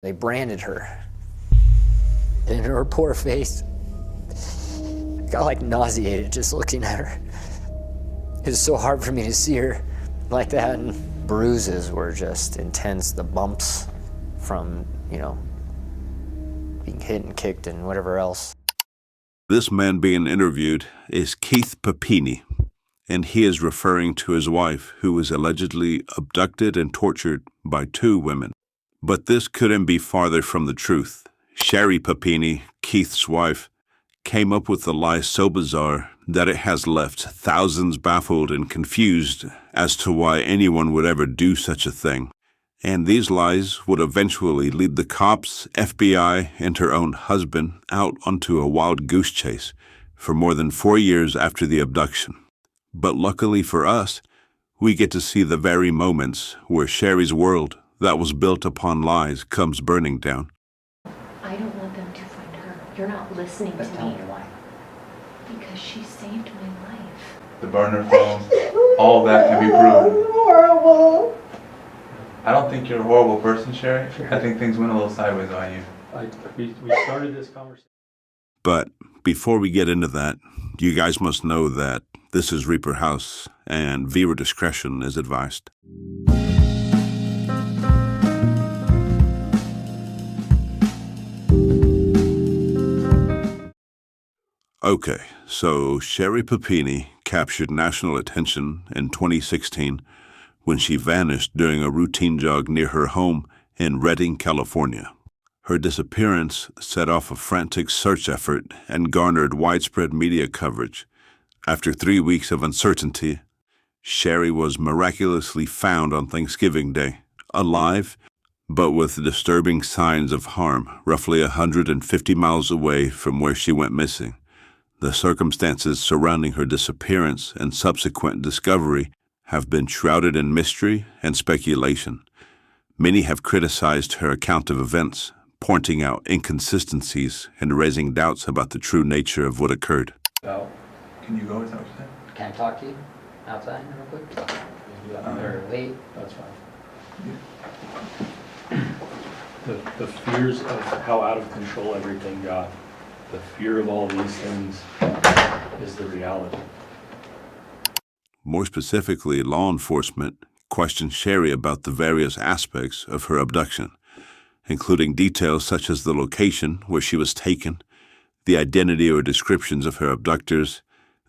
They branded her. And her poor face, I got like nauseated just looking at her. It was so hard for me to see her like that, and bruises were just intense. The bumps from, being hit and kicked and whatever else. This man being interviewed is Keith Papini, and he is referring to his wife, who was allegedly abducted and tortured by 2 women. But this couldn't be farther from the truth. Sherri Papini, Keith's wife, came up with a lie so bizarre that it has left thousands baffled and confused as to why anyone would ever do such a thing. And these lies would eventually lead the cops, FBI, and her own husband out onto a wild goose chase for more than 4 years after the abduction. But luckily for us, we get to see the very moments where Sherri's world that was built upon lies comes burning down. I don't want them to find her. You're not listening to Tell me. me why. Because she saved my life. The burner phone, all that can be proven. Horrible. I don't think you're a horrible person, Sherri. I think things went a little sideways on you. We started this conversation. But before we get into that, you guys must know that this is Reaper House, and viewer discretion is advised. Okay, so Sherri Papini captured national attention in 2016 when she vanished during a routine jog near her home in Redding, California. Her disappearance set off a frantic search effort and garnered widespread media coverage. After 3 weeks of uncertainty, Sherri was miraculously found on Thanksgiving Day, alive, but with disturbing signs of harm, roughly 150 miles away from where she went missing. The circumstances surrounding her disappearance and subsequent discovery have been shrouded in mystery and speculation. Many have criticized her account of events, pointing out inconsistencies and raising doubts about the true nature of what occurred. Can you go? Is that what you said? Can I talk to you outside real quick? Or late? That's fine. The fears of how out of control everything got, the fear of all these things is the reality. More specifically, law enforcement questioned Sherri about the various aspects of her abduction, including details such as the location where she was taken, the identity or descriptions of her abductors,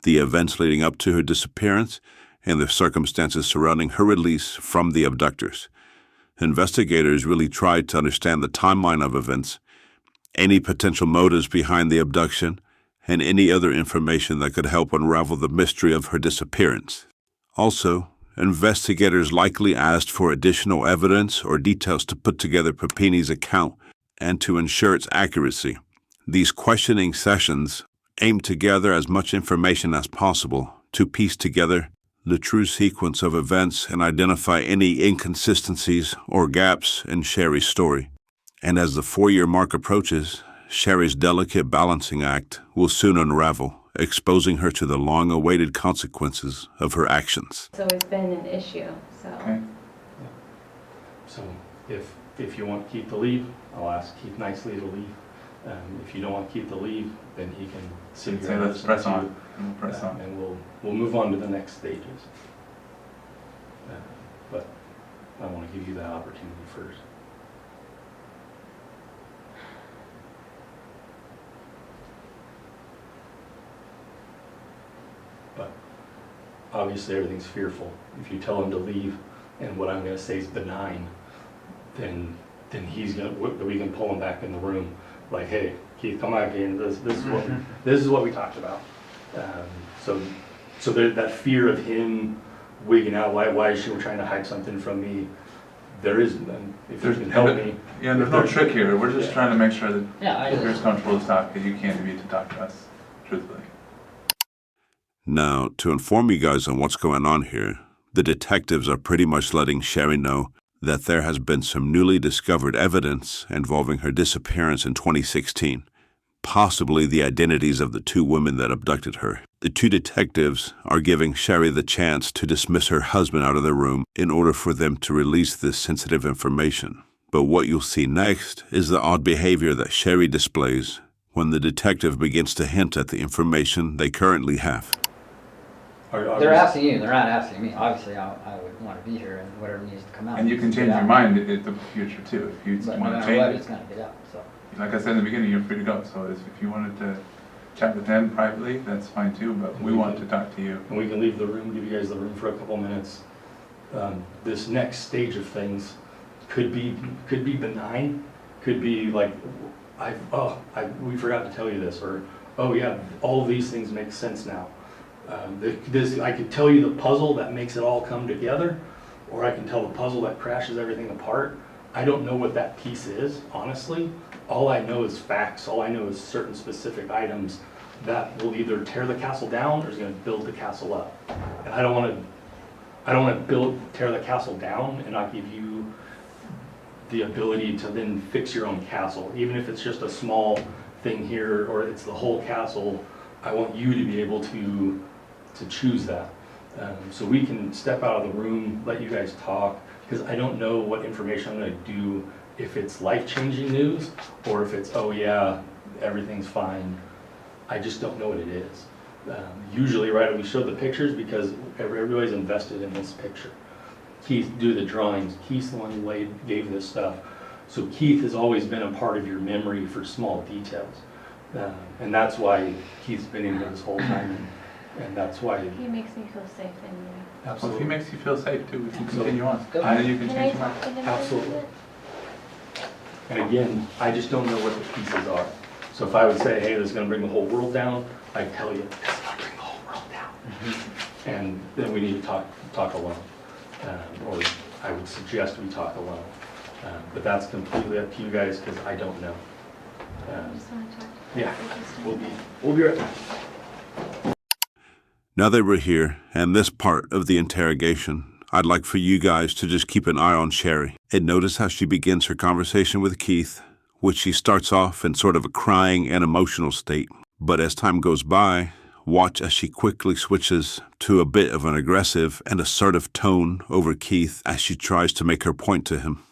the events leading up to her disappearance, and the circumstances surrounding her release from the abductors. Investigators really tried to understand the timeline of events, any potential motives behind the abduction, and any other information that could help unravel the mystery of her disappearance. Also, investigators likely asked for additional evidence or details to put together Papini's account and to ensure its accuracy. These questioning sessions aimed to gather as much information as possible to piece together the true sequence of events and identify any inconsistencies or gaps in Sherri's story. And as the 4-year mark approaches, Sherri's delicate balancing act will soon unravel, exposing her to the long-awaited consequences of her actions. It's always been an issue, so. Okay. So if you want Keith to leave, I'll ask Keith nicely to leave. If you don't want Keith to leave, then he can sit here Say and let's listen press to on. you, We'll press on. and we'll move on to the next stages. But I want to give you that opportunity first. But obviously everything's fearful. If you tell him to leave and what I'm going to say is benign, then he's going to, we can pull him back in the room like, hey, Keith, come back in. This is what we talked about. So that fear of him wigging out, why is she trying to hide something from me? There is none. If you can help me. Yeah, there's no trick here. We're just trying to make sure that Yeah, you're as comfortable to talk as you can be to talk to us, truthfully. Now, to inform you guys on what's going on here, the detectives are pretty much letting Sherri know that there has been some newly discovered evidence involving her disappearance in 2016, possibly the identities of the 2 women that abducted her. The 2 detectives are giving Sherri the chance to dismiss her husband out of the room in order for them to release this sensitive information. But what you'll see next is the odd behavior that Sherri displays when the detective begins to hint at the information they currently have. They're asking you, they're not asking me. Obviously, I would want to be here, and whatever needs to come out. And you can change your mind in the future too, if you But want no to matter what, change it's it. going to get out, so. Like I said in the beginning, you're free to go, so if you wanted to chat with them privately, that's fine too, but we want to talk to you. And we can leave the room, give you guys the room for a couple minutes. This next stage of things could be benign, could be like, we forgot to tell you this, or, oh yeah, all of these things make sense now. I could tell you the puzzle that makes it all come together, or I can tell the puzzle that crashes everything apart. I don't know what that piece is, honestly. All I know is facts. All I know is certain specific items that will either tear the castle down or is going to build the castle up. And I don't want to tear the castle down and not give you the ability to then fix your own castle. Even if it's just a small thing here or it's the whole castle, I want you to be able to choose that. So we can step out of the room, let you guys talk, because I don't know what information I'm going to do, if it's life-changing news or if it's, oh yeah, everything's fine. I just don't know what it is. Usually, right, we show the pictures because everybody's invested in this picture. Keith do the drawings. Keith's the one who gave this stuff. So Keith has always been a part of your memory for small details. And that's why Keith's been in here this whole time. And that's why. He makes me feel safe in you. Well, Absolutely. if he makes you feel safe too, we can continue on. Go And then you can Can I change your talk mind. to him for a Absolutely. minute? And again, I just don't know what the pieces are. So if I would say, hey, this is going to bring the whole world down, I'd tell you, that's not bring the whole world down. And then we need to talk alone. Or I would suggest we talk alone. But that's completely up to you guys because I don't know. I just want to talk to him. Yeah, Just a we'll minute. be right back. Now that we're here, and this part of the interrogation, I'd like for you guys to just keep an eye on Sherri and notice how she begins her conversation with Keith, which she starts off in sort of a crying and emotional state. But as time goes by, watch as she quickly switches to a bit of an aggressive and assertive tone over Keith as she tries to make her point to him.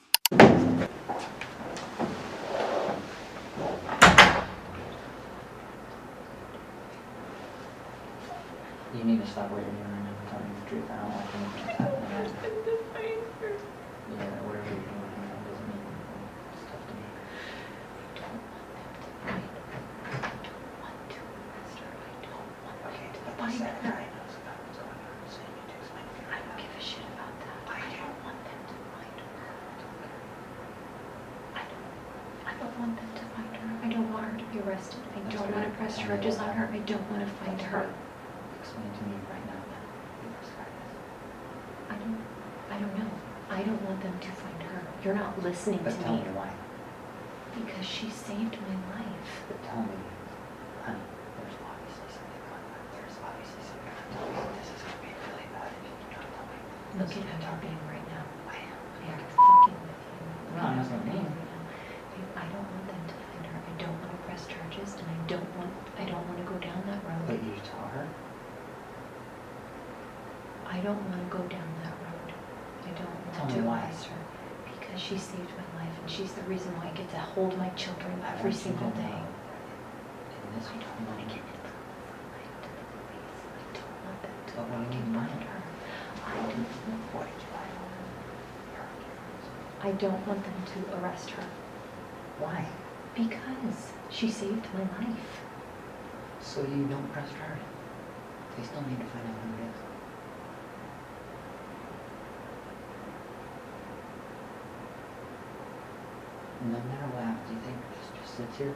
You need to stop what you're doing right now and tell me the truth. I don't like anything that's happening right now. Yeah, whatever you're doing right now doesn't mean stuff to me. Okay, but the second guy knows about what's going on, so you need to explain to me I right don't now. give a shit about that. I don't want them to find her. I don't want them to find her. I don't want her to be arrested. I That's don't great. want to press charges on her. I don't want to find her. Explain to me right now then. Who this guy is. I don't know. I don't want them to find her. You're not listening But to tell me. me why. Because she saved my life. But tell me, honey, there's obviously something going on. There's obviously something. Tell me this is going to be really bad if you don't tell me. Look at how you're being right now. I am. I'm fucking with you. No, I'm not Look at how being you're right now. I don't want them to find her. I don't want to press charges, and I don't want to go down that road. But you tell her. I don't want to go down that road. I don't Tell want me to why. arrest her because she saved my life and she's the reason why I get to hold my children every single day. In this I don't want to get in trouble for lying to the police. I don't want them to But what do you fucking mean? find her. I don't want. What did you lie on? I don't want them to arrest her Why? because she saved my life. So you don't press charge. They still need to find out who it is. No matter what happens, you think just sits here?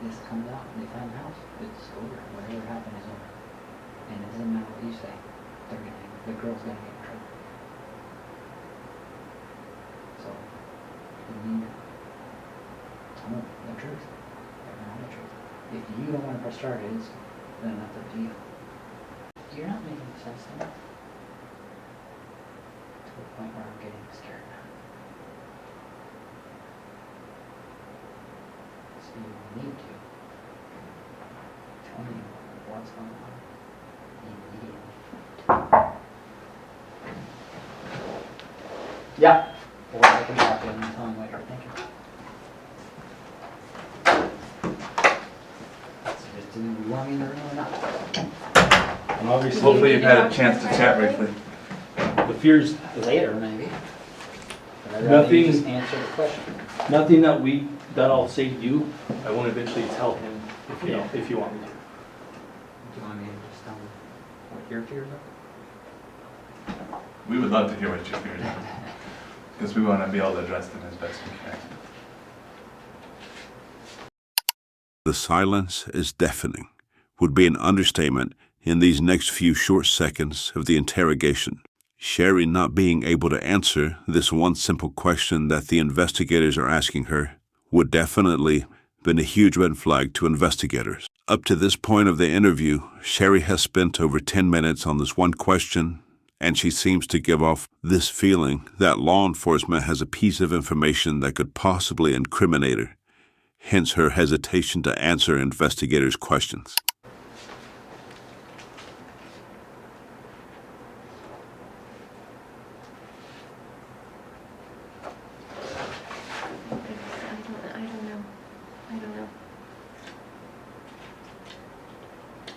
This comes out, they find the house, it's over. Whatever happened is over. And it doesn't matter what you say. The girl's gonna get in trouble. So, you need to tell them the truth. Everyone the truth. If you don't want to press charges, then that's up to you. You're not making sense to me. To the point where I'm getting scared now. So you need to tell me what's going on immediately. Yeah. Or I can talk to him and tell him what you're thinking. So just do you want me in the room or not? And obviously, Hopefully you've had a chance to chat briefly. the fears, Later, maybe. But I'd rather you just answer the question. nothing that I'll say to you, I won't eventually tell him if you want me to. Do you want me to just tell him what your fears are? We would love to hear what your fears are, because we want to be able to address them as best we can. The silence is deafening would be an understatement in these next few short seconds of the interrogation. Sherri not being able to answer this one simple question that the investigators are asking her would definitely been a huge red flag to investigators. Up to this point of the interview, Sherri has spent over 10 minutes on this one question, and she seems to give off this feeling that law enforcement has a piece of information that could possibly incriminate her, hence her hesitation to answer investigators' questions. I don't know.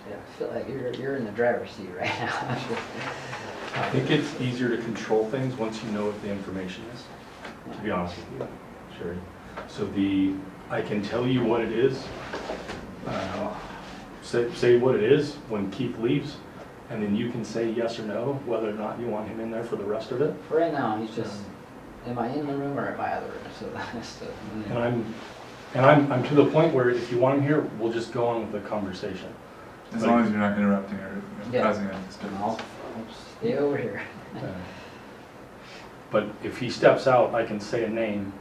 Yeah, I feel like you're in the driver's seat right now. I think it's easier to control things once you know what the information is, to be honest with you, Sherri. So I can tell you what it is, say what it is when Keith leaves, and then you can say yes or no, whether or not you want him in there for the rest of it. For right now, he's just, am I in the room or am I out of the room? So that's the. And I'm to the point where if you want him here, we'll just go on with the conversation. As long as you're not interrupting or causing a I'll disturbance. stay over here. But if he steps out, I can say a name,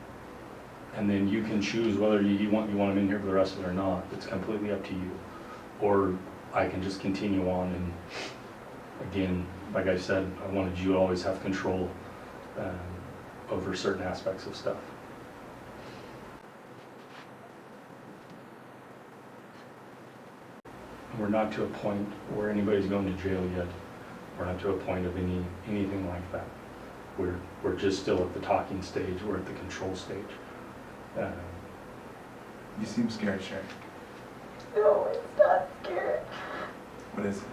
and then you can choose whether you want him in here for the rest of it or not. It's completely up to you. Or I can just continue on, and again, like I said, I wanted you to always have control over certain aspects of stuff. We're not to a point where anybody's going to jail yet. We're not to a point of anything like that. We're just still at the talking stage. We're at the control stage. You seem scared, Sherri. No, it's not scary. What is it?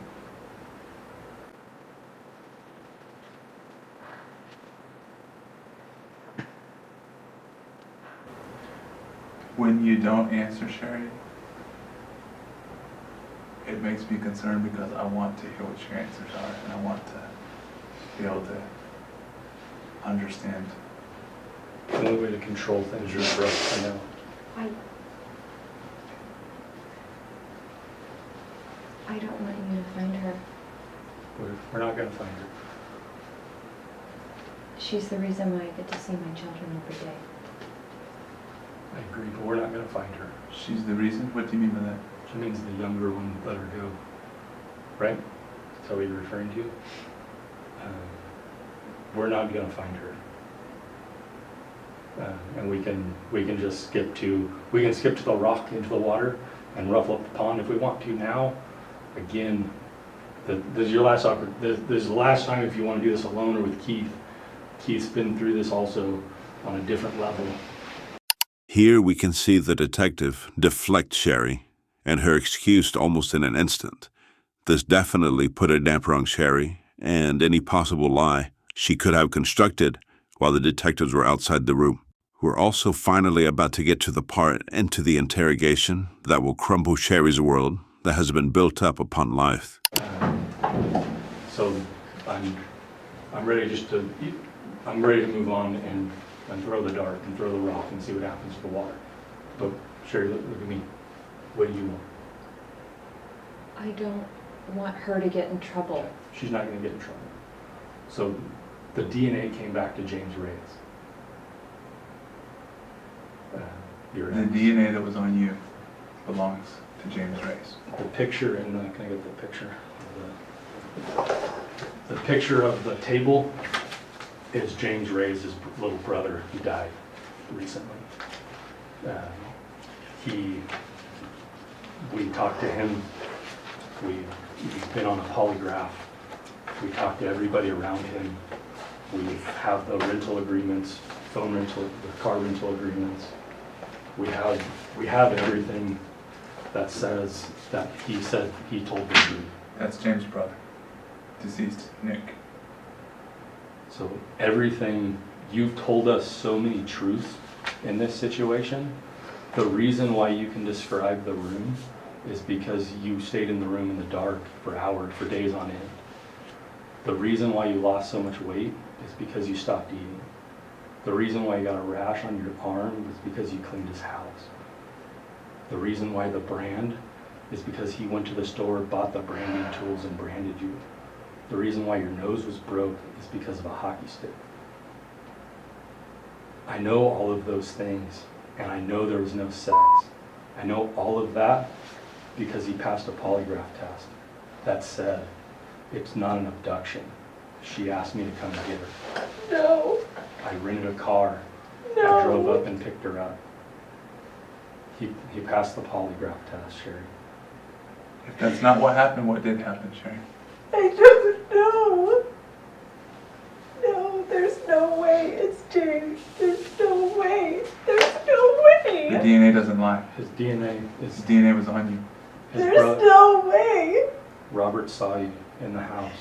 When you don't answer, Sherri, it makes me concerned because I want to hear what your answers are, and I want to be able to understand. The only way to control things is for us to know. I don't want you to find her. We're not going to find her. She's the reason why I get to see my children every day. I agree, but we're not going to find her. She's the reason? What do you mean by that? She means the younger one let her go. Right? That's what you're referring to? We're not going to find her. And we can just skip to the rock into the water and ruffle up the pond if we want to now. Again, this is your last this is the last time if you want to do this alone or with Keith. Keith's been through this also on a different level. Here we can see the detective deflect Sherri, and her excused almost in an instant. This definitely put a damper on Sherri and any possible lie she could have constructed while the detectives were outside the room. We're also finally about to get to the part into the interrogation that will crumble Sherri's world that has been built up upon life. So I'm ready I'm ready to move on and throw the dart and throw the rock and see what happens to the water. But Sherri, look at me. What do you want? I don't want her to get in trouble. She's not going to get in trouble. So the DNA came back to James Reyes. The DNA that was on you belongs to James Reyes. The picture in the, can I get the picture? The picture of the table is James Reyes' little brother. He died recently. We talked to him. We've been on a polygraph. We talked to everybody around him. We have the rental agreements, phone rental, the car rental agreements. We have everything that says that he said he told the truth. That's James' brother, deceased, Nick. So everything, you've told us so many truths in this situation. The reason why you can describe the room is because you stayed in the room in the dark for hours, for days on end. The reason why you lost so much weight is because you stopped eating. The reason why you got a rash on your arm is because you cleaned his house. The reason why the brand is because he went to the store, bought the branding tools, and branded you. The reason why your nose was broke is because of a hockey stick. I know all of those things, and I know there was no sex. I know all of that because he passed a polygraph test that said it's not an abduction. She asked me to come get her. No. I rented a car. No. I drove up and picked her up. He passed the polygraph test, Sherri. If that's not what happened, what did happen, Sherri? I don't know. No, there's no way. It's James. There's no way. There's no way. The DNA doesn't lie. His DNA is His DNA was on you. his There's brother. no way. Robert saw you in the house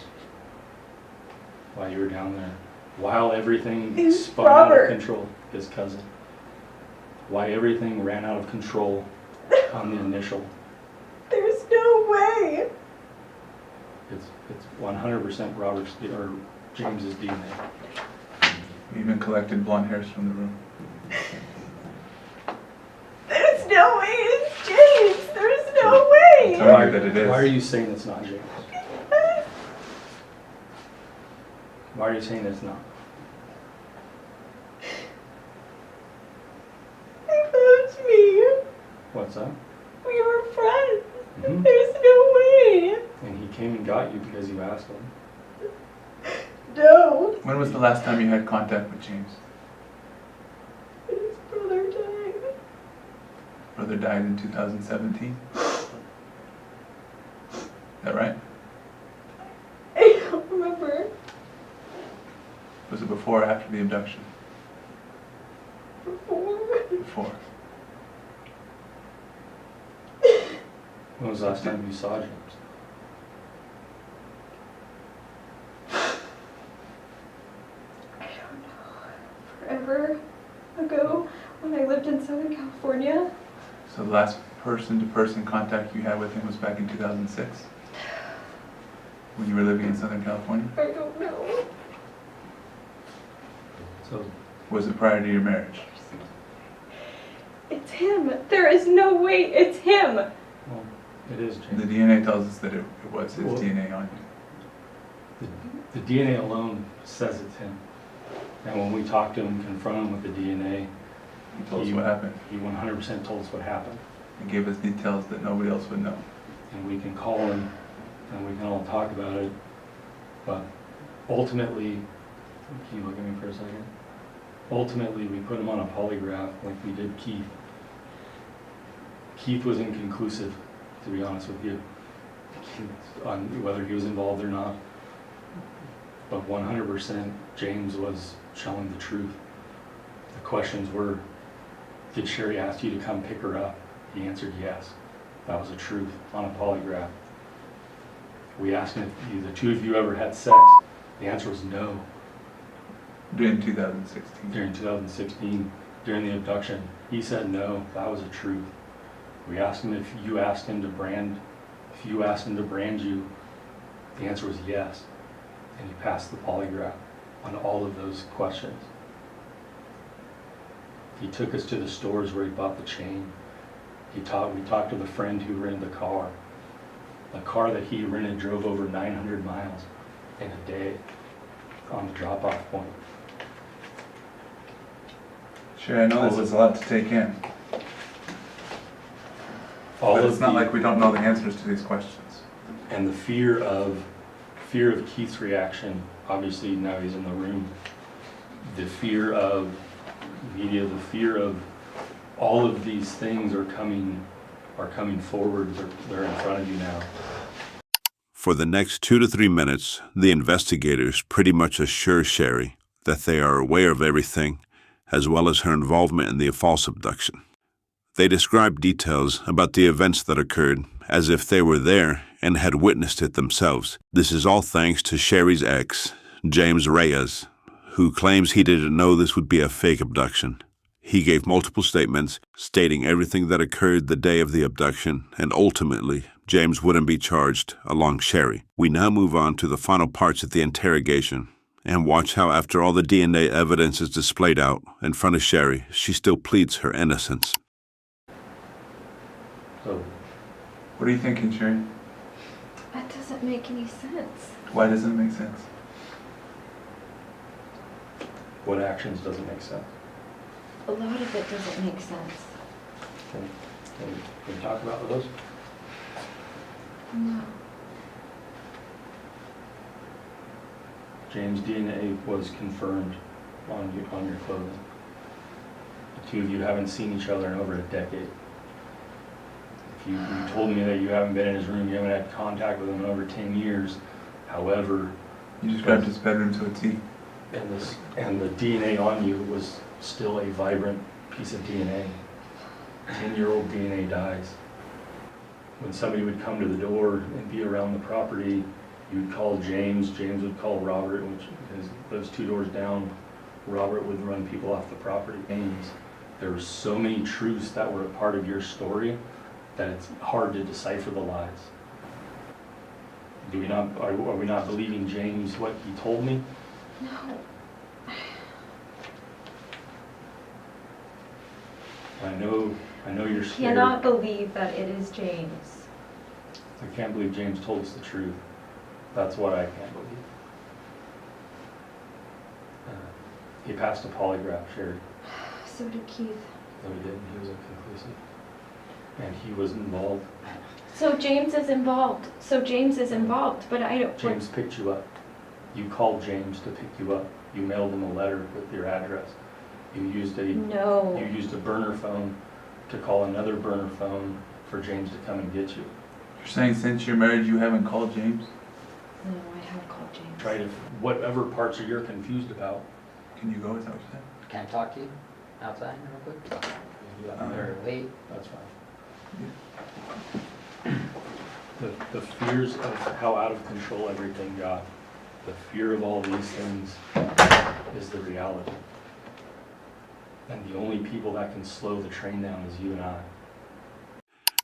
while you were down there. While everything Who's spun out of Robert? control, his cousin. Why everything ran out of control on the initial. There's no way. It's 100% Robert's or James's DNA. We even collected blonde hairs from the room. There's no way it's James. There's no way. Tell you that it is. Why are you saying it's not James? Why are you saying it's not? He loved me. What's up? We were friends. Mhm. There's no way. And he came and got you because you asked him. No. When was the last time you had contact with James? His brother died. Brother died in 2017. Is that right? I don't remember. Was it before or after the abduction? Before. Before. When was the last time you saw James? I don't know. Forever ago, when I lived in Southern California. So the last person-to-person contact you had with him was back in 2006? When you were living in Southern California? I don't know. So Was it prior to your marriage? It's him. There is no way it's him. well, it is The James. DNA tells us that it was his Well- DNA on you. The DNA alone says it's him. And when we talked to him, confront him with the DNA, He told us what happened. he 100% told us what happened. He gave us details that nobody else would know. And we can call him and we can all talk about it. But ultimately, can you look at me for a second? Ultimately, we put him on a polygraph like we did Keith. Keith was inconclusive, to be honest with you, on whether he was involved or not. But 100% James was telling the truth. The questions were, did Sherri ask you to come pick her up? He answered yes. That was the truth on a polygraph. We asked him if the two of you ever had sex. The answer was no. During 2016. During 2016, during the abduction, he said no. That was the truth. We asked him if you asked him to brand you. The answer was yes. And he passed the polygraph on all of those questions. He took us to the stores where he bought the chain. We talked to the friend who rented the car. The car that he rented drove over 900 miles in a day on the drop-off point. Sure, I know this is a lot to take in. But it's not like we don't know the answers to these questions. And the fear of Keith's reaction, obviously now he's in the room, the fear of media, the fear of all of these things are coming forward, they're in front of you now. For the next 2 to 3 minutes, the investigators pretty much assure Sherri that they are aware of everything, as well as her involvement in the false abduction. They describe details about the events that occurred as if they were there and had witnessed it themselves. This is all thanks to Sherri's ex, James Reyes, who claims he didn't know this would be a fake abduction. He gave multiple statements stating everything that occurred the day of the abduction, and ultimately, James wouldn't be charged along Sherri. We now move on to the final parts of the interrogation and watch how after all the DNA evidence is displayed out in front of Sherri, she still pleads her innocence. So, What are you thinking, Sherri? That doesn't make any sense. Why doesn't it make sense? what actions doesn't make sense? A lot of it doesn't make sense. Can we talk about those? No. James' DNA was confirmed on your clothing. The two of you haven't seen each other in over a decade. If you told me that you haven't been in his room, you haven't had contact with him in over 10 years. However, You described his bedroom to a T. and the DNA on you was still a vibrant piece of DNA. 10-year-old DNA dies. When somebody would come to the door and be around the property, you'd call James, James would call Robert, which is those 2 doors down. Robert would run people off the property. James, there were so many truths that were a part of your story that it's hard to decipher the lies. Are we not believing James what he told me? No. I know you're I scared. cannot believe that it is James. I can't believe James told us the truth. That's what I can't believe. He passed a polygraph, Sherri. So did Keith. No, he didn't. He was inconclusive. And he was involved. So James is involved. But I don't. James picked you up. You called James to pick you up. You mailed him a letter with your address. You used No. a burner phone to call another burner phone for James to come and get you. You're saying since you're married you haven't called James? No, I have called James. Try to, whatever parts are you're confused about. Can you go? Is that what you said? Can I talk to you outside real quick? You got me there. Wait. That's fine. The fears of how out of control everything got, the fear of all these things is the reality. And the only people that can slow the train down is you and I.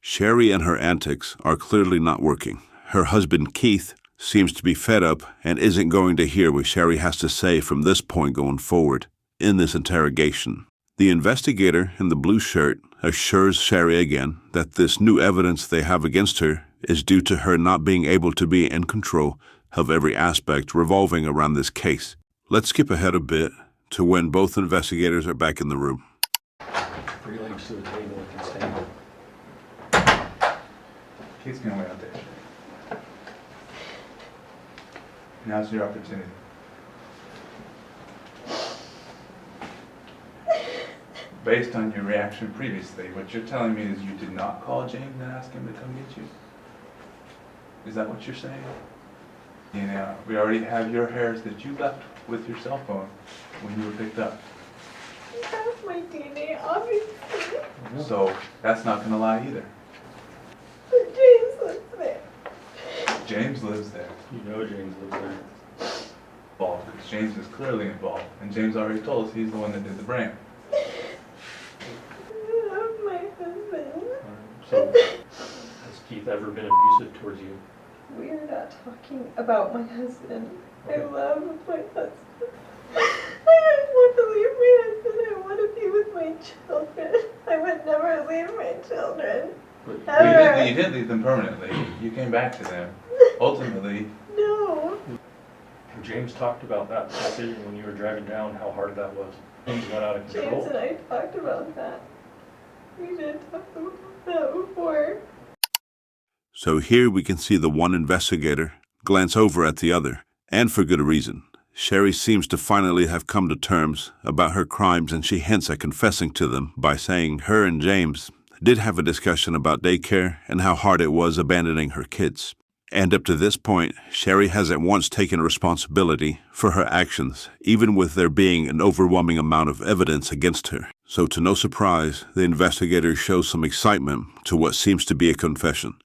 Sherri and her antics are clearly not working. Her husband, Keith, seems to be fed up and isn't going to hear what Sherri has to say from this point going forward in this interrogation. The investigator in the blue shirt assures Sherri again that this new evidence they have against her is due to her not being able to be in control of every aspect revolving around this case. Let's skip ahead a bit to when both investigators are back in the room. 3 legs to the table and can stand. Keith's gonna wait out there. Now's your opportunity. Based on your reaction previously, what you're telling me is you did not call James and ask him to come get you? Is that what you're saying? Yeah, we already have your hairs that you left with your cell phone when you were picked up. That's my DNA, obviously. So that's not gonna lie either. But James lives there. James lives there. You know James lives there. Involved, because James is clearly involved, and James already told us he's the one that did the brand. I love my husband. So, has Keith ever been abusive towards you? We are not talking about my husband. I Okay. love my husband. I don't want to leave my husband. I want to be with my children. I would never leave my children. But Well, Ever. you did leave them permanently. You came back to them. Ultimately, No. James talked about that decision when you were driving down, how hard that was. Things got out of control. James and I talked about that. We did talk about that before. So here we can see the one investigator glance over at the other, and for good reason. Sherri seems to finally have come to terms about her crimes, and she hints at confessing to them by saying her and James did have a discussion about daycare and how hard it was abandoning her kids. And up to this point, Sherri hasn't once taken responsibility for her actions, even with there being an overwhelming amount of evidence against her. So to no surprise, the investigators show some excitement to what seems to be a confession.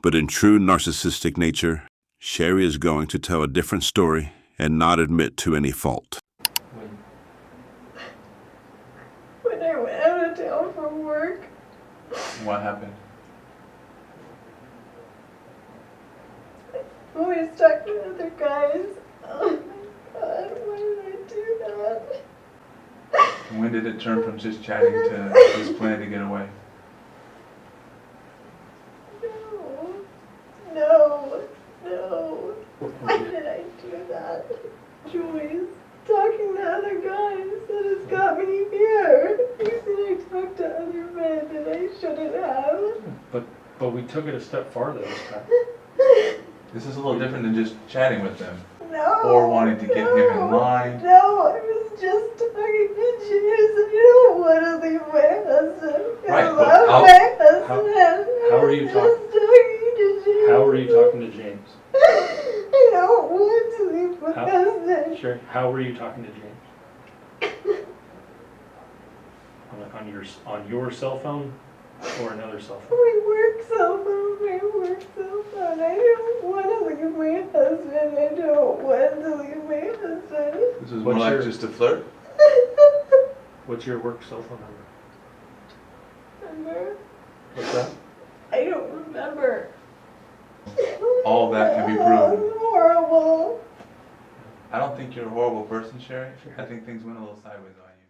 But in true narcissistic nature, Sherri is going to tell a different story and not admit to any fault. When I went out of town for work, What happened? I always talked to other guys. Oh my God, why did I do that? When did it turn from just chatting to this plan to get away? No. Why did I do that? Joyce, talking to other guys, that has got me here. You said I talked to other men that I shouldn't have. But we took it a step farther this time. This is a little different than just chatting with them. No. Or wanting to get him in line. No, I was just talking to James. I don't want to leave my husband. Right, I but love my husband. how are you I was just talking to James. How are you talking to James? I don't want to leave my husband. Sure. How were you talking to James? On your cell phone or another cell phone? My work cell phone. I don't want to leave my husband. I don't want to leave my husband. This was more like just a flirt? What's your work cell phone number? Remember? What's that? I don't remember. All that can be Oh, proven. it's horrible. I don't think you're a horrible person, Sherri. I think things went a little sideways on you.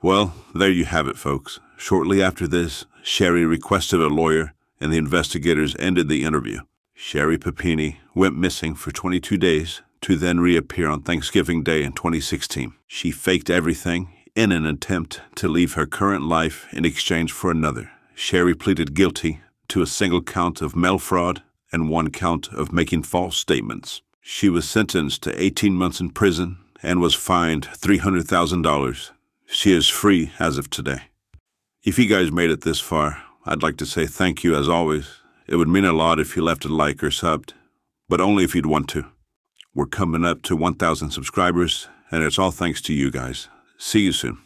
Well, there you have it, folks. Shortly after this, Sherri requested a lawyer, and the investigators ended the interview. Sherri Papini went missing for 22 days to then reappear on Thanksgiving Day in 2016. She faked everything in an attempt to leave her current life in exchange for another. Sherri pleaded guilty to a single count of mail fraud and 1 count of making false statements. She was sentenced to 18 months in prison and was fined $300,000. She is free as of today. If you guys made it this far, I'd like to say thank you as always. It would mean a lot if you left a like or subbed, but only if you'd want to. We're coming up to 1,000 subscribers, and it's all thanks to you guys. See you soon.